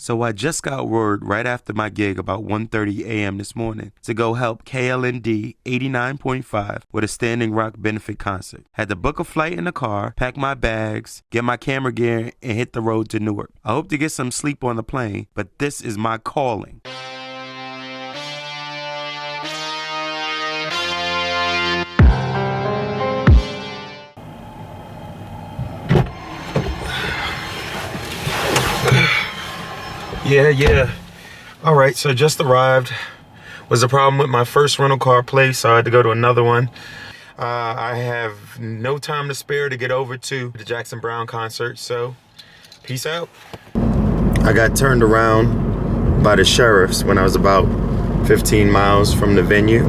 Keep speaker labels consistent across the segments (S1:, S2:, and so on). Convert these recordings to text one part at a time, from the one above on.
S1: So I just got word right after my gig about 1:30 a.m. this morning to go help KLND 89.5 with a Standing Rock benefit concert. Had to book a flight in the car, pack my bags, get my camera gear, and hit the road to Newark. I hope to get some sleep on the plane, but this is my calling. Yeah. All right, so just arrived. Was a problem with my first rental car place, so I had to go to another one. I have no time to spare to get over to the Jackson Brown concert, so peace out. I got turned around by the sheriffs when I was about 15 miles from the venue.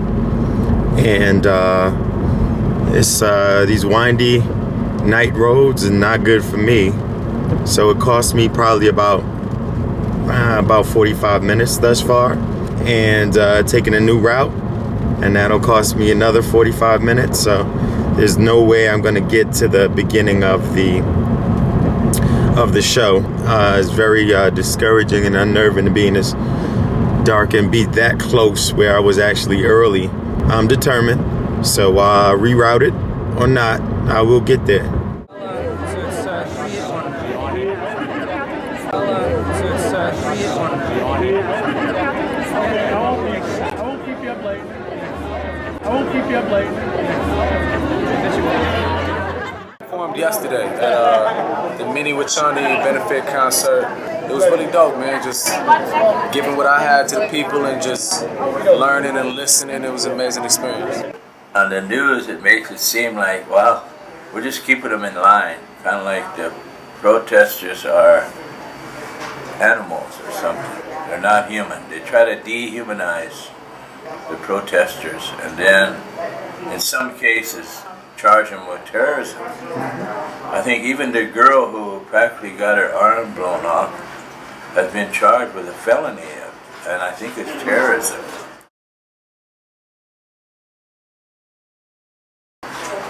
S1: And it's these windy night roads are not good for me. So it cost me probably about 45 minutes thus far, and taking a new route, and that'll cost me another 45 minutes. So there's no way I'm gonna get to the beginning of the show. It's very discouraging and unnerving to be in this dark and be that close where I was actually early. I'm determined, so reroute it or not, I will get there.
S2: Performed yesterday at the Mini Wachandi benefit concert. It was really dope, man. Just giving what I had to the people and just learning and listening. It was an amazing experience.
S3: On the news, it makes it seem like, well, we're just keeping them in line. Kind of like the protesters are animals or something. They're not human. They try to dehumanize the protesters, and then in some cases charge them with terrorism. I think even the girl who practically got her arm blown off has been charged with a felony, and I think it's terrorism.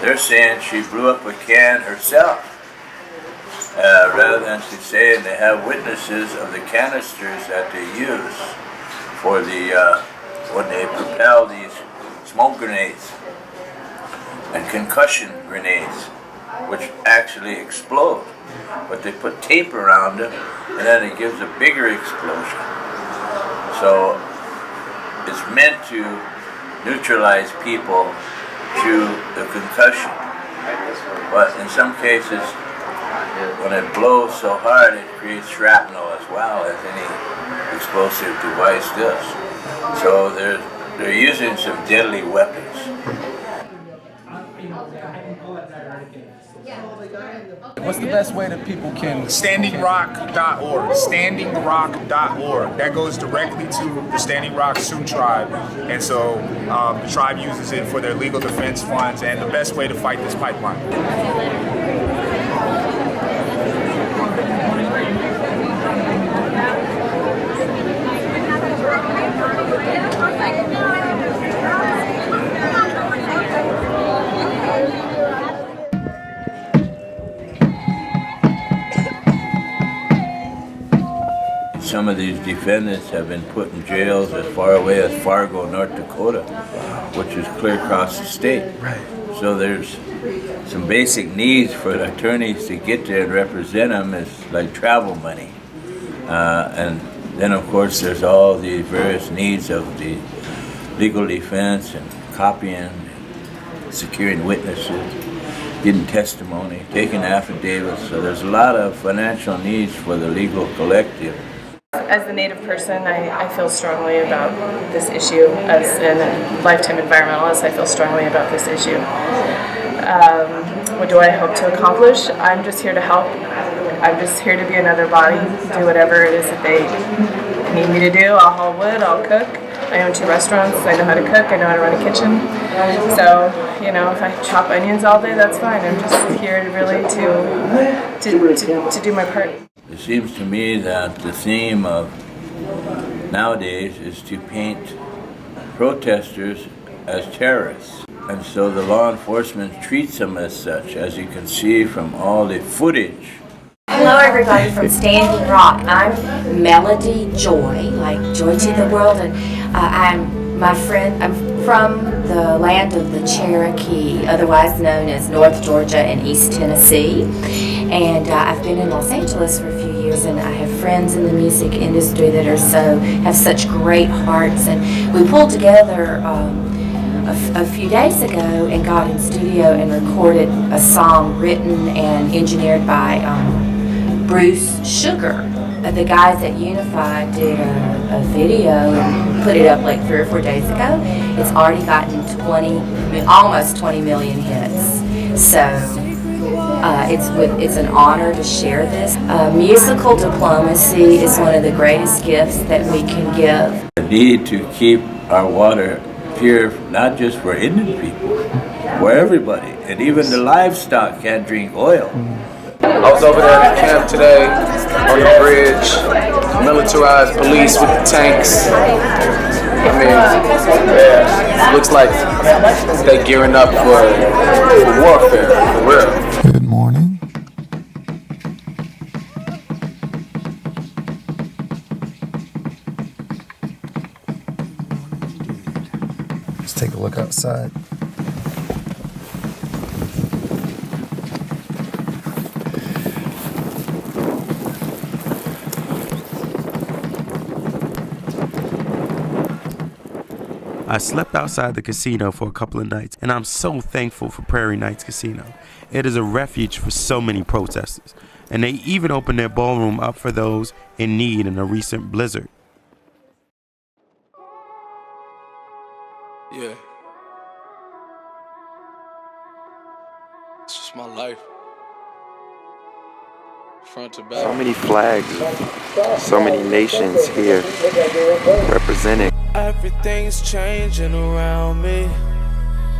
S3: They're saying she blew up a can herself, rather than she's saying they have witnesses of the canisters that they use for the when they propel these smoke grenades and concussion grenades, which actually explode. But they put tape around them, and then it gives a bigger explosion. So it's meant to neutralize people through the concussion. But in some cases, when it blows so hard, it creates shrapnel as well as any explosive device does. So they're using some deadly weapons.
S4: What's the best way that people can...
S5: Standingrock.org. Standingrock.org. That goes directly to the Standing Rock Sioux tribe. And so the tribe uses it for their legal defense funds and the best way to fight this pipeline.
S3: Some of these defendants have been put in jails as far away as Fargo, North Dakota, which is clear across the state.
S1: Right.
S3: So there's some basic needs for the attorneys to get there and represent them is like travel money. And then of course there's all the various needs of the legal defense and copying, securing witnesses, getting testimony, taking affidavits. So there's a lot of financial needs for the legal collective.
S6: As a Native person, I feel strongly about this issue. As a lifetime environmentalist, I feel strongly about this issue. What do I hope to accomplish? I'm just here to help. I'm just here to be another body, do whatever it is that they need me to do. I'll haul wood, I'll cook. I own 2 restaurants, I know how to cook, I know how to run a kitchen. So, if I chop onions all day, that's fine. I'm just here to really to do my part.
S3: It seems to me that the theme of nowadays is to paint protesters as terrorists. And so the law enforcement treats them as such, as you can see from all the footage.
S7: Hello everybody from Standing Rock. I'm Melody Joy, like Joy to the World, and I'm from the land of the Cherokee, otherwise known as North Georgia and East Tennessee. And I've been in Los Angeles for a few years, and I have friends in the music industry that have such great hearts. And we pulled together a few days ago and got in studio and recorded a song written and engineered by Bruce Sugar. The guys at Unified did a video and put it up like 3 or 4 days ago. It's already gotten almost 20 million hits. So it's an honor to share this. Musical diplomacy is one of the greatest gifts that we can give.
S3: The need to keep our water pure, not just for Indian people, for everybody, and even the livestock can't drink oil.
S2: I was over there at the camp today on the bridge, militarized police with the tanks. I mean, yeah, looks like they're gearing up for warfare, for real.
S1: Good morning. Let's take a look outside. I slept outside the casino for a couple of nights, and I'm so thankful for Prairie Nights Casino. It is a refuge for so many protesters, and they even opened their ballroom up for those in need in a recent blizzard.
S2: Yeah. It's just my life. Front to back.
S1: So many flags, so many nations here represented.
S8: Everything's changing around me.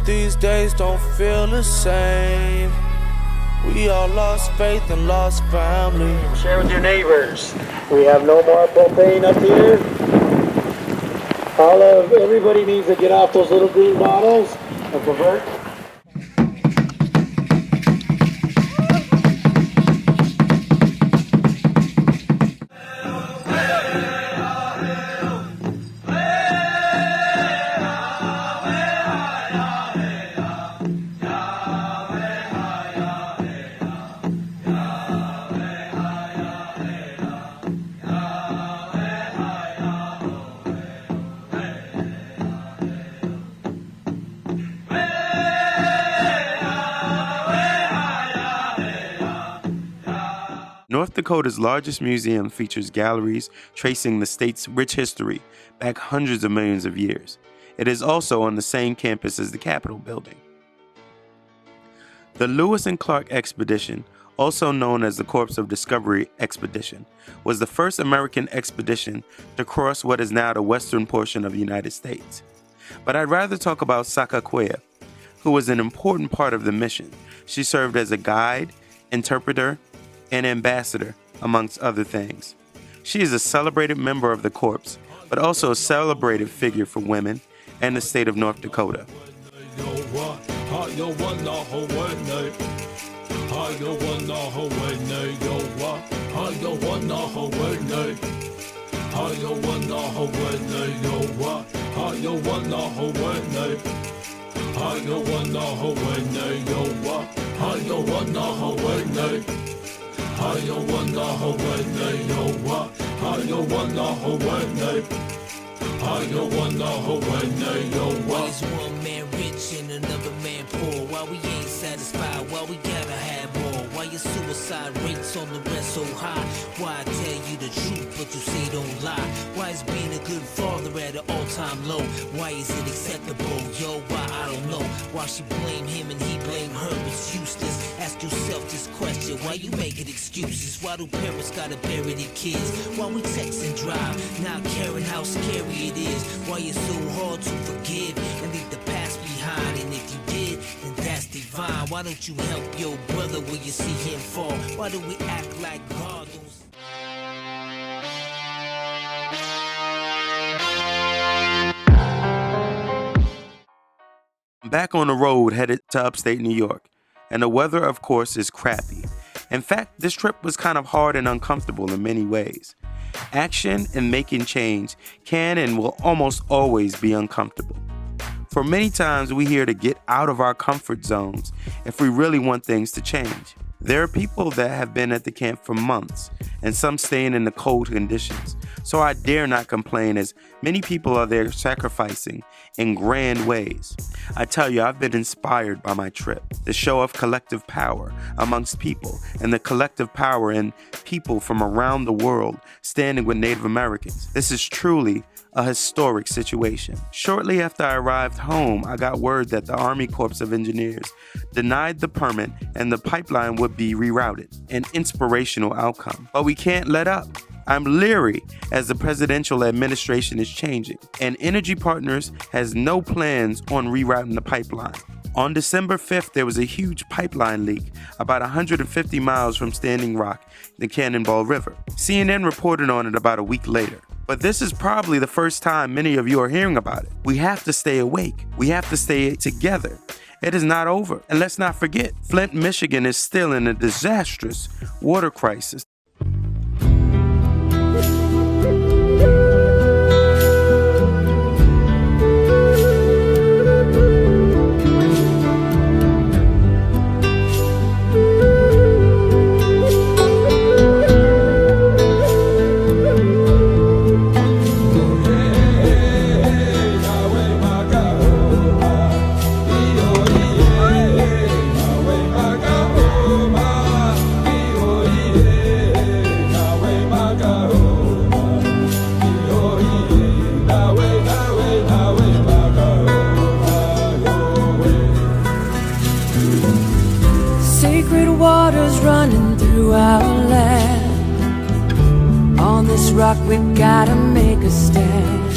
S8: These days don't feel the same. We all lost faith and lost family.
S9: Share with your neighbors. We have no more propane up here. Everybody needs to get off those little green bottles and convert.
S1: North Dakota's largest museum features galleries tracing the state's rich history back hundreds of millions of years. It is also on the same campus as the Capitol building. The Lewis and Clark Expedition, also known as the Corps of Discovery Expedition, was the first American expedition to cross what is now the western portion of the United States. But I'd rather talk about Sakaquea, who was an important part of the mission. She served as a guide, interpreter, and ambassador, amongst other things. She is a celebrated member of the Corps, but also a celebrated figure for women and the state of North Dakota.
S8: Why is one man rich and another man poor? Why we ain't satisfied? Why we gotta have more? Why your suicide rates on the rest so high? Why I tell you the truth but you say don't lie? Why is being a good father at an all-time low? Why is it acceptable? Yo, why I don't know. Why she blame him and he blame her? It's useless. Ask yourself this question. Why you making excuses? Why do parents gotta bury their kids? Why we text and drive, not caring how scary it is? Why it's so hard to forgive and leave the past behind? And if you did, then that's divine. Why don't you help your brother when you see him fall? Why do we act like God don't...
S1: I'm back on the road headed to upstate New York, and the weather, of course, is crappy. In fact, this trip was kind of hard and uncomfortable in many ways. Action and making change can and will almost always be uncomfortable. For many times, we hear to get out of our comfort zones if we really want things to change. There are people that have been at the camp for months, and some staying in the cold conditions. So I dare not complain, as many people are there sacrificing in grand ways. I tell you, I've been inspired by my trip. The show of collective power amongst people, and the collective power in people from around the world standing with Native Americans. This is truly a historic situation. Shortly after I arrived home, I got word that the Army Corps of Engineers denied the permit and the pipeline would be rerouted. An inspirational outcome. But we can't let up. I'm leery as the presidential administration is changing, and Energy Partners has no plans on rerouting the pipeline. On December 5th, there was a huge pipeline leak about 150 miles from Standing Rock, the Cannonball River. CNN reported on it about a week later. But this is probably the first time many of you are hearing about it. We have to stay awake. We have to stay together. It is not over. And let's not forget, Flint, Michigan is still in a disastrous water crisis.
S10: Running through our land. On this rock we've gotta make a stand.